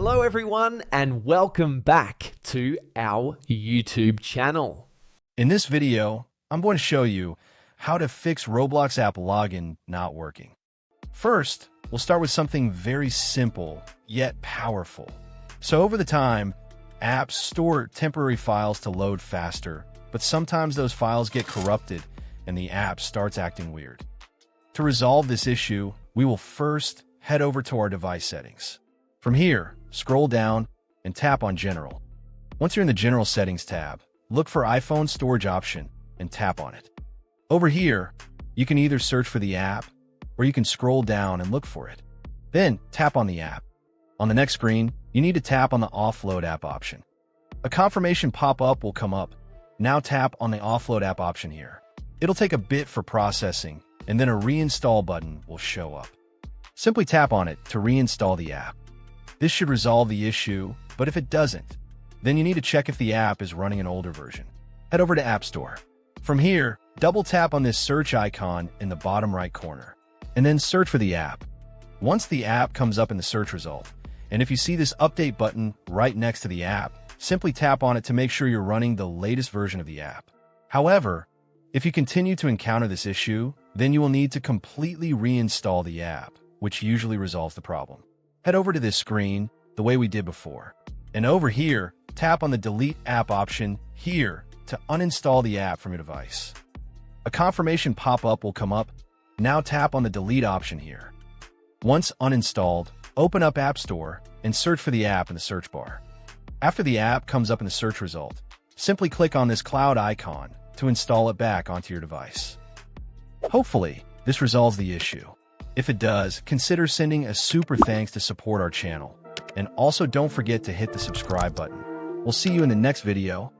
Hello everyone and welcome back to our YouTube channel. In this video, I'm going to show you how to fix Roblox app login not working. First, we'll start with something very simple yet powerful. So over the time, apps store temporary files to load faster, but sometimes those files get corrupted and the app starts acting weird. To resolve this issue, we will first head over to our device settings. From here, scroll down and tap on General. Once you're in the General Settings tab, look for iPhone Storage option and tap on it. Over here, you can either search for the app or you can scroll down and look for it. Then tap on the app. On the next screen, you need to tap on the Offload app option. A confirmation pop-up will come up. Now tap on the Offload app option here. It'll take a bit for processing, and then a reinstall button will show up. Simply tap on it to reinstall the app. This should resolve the issue, but if it doesn't, then you need to check if the app is running an older version. Head over to App Store. From here, double tap on this search icon in the bottom right corner, and then search for the app. Once the app comes up in the search result, and if you see this update button right next to the app, simply tap on it to make sure you're running the latest version of the app. However, if you continue to encounter this issue, then you will need to completely reinstall the app, which usually resolves the problem. Head over to this screen the way we did before. And over here, tap on the Delete App option here to uninstall the app from your device. A confirmation pop-up will come up. Now tap on the Delete option here. Once uninstalled, open up App Store and search for the app in the search bar. After the app comes up in the search result, simply click on this cloud icon to install it back onto your device. Hopefully, this resolves the issue. If it does, consider sending a super thanks to support our channel. And also don't forget to hit the subscribe button. We'll see you in the next video.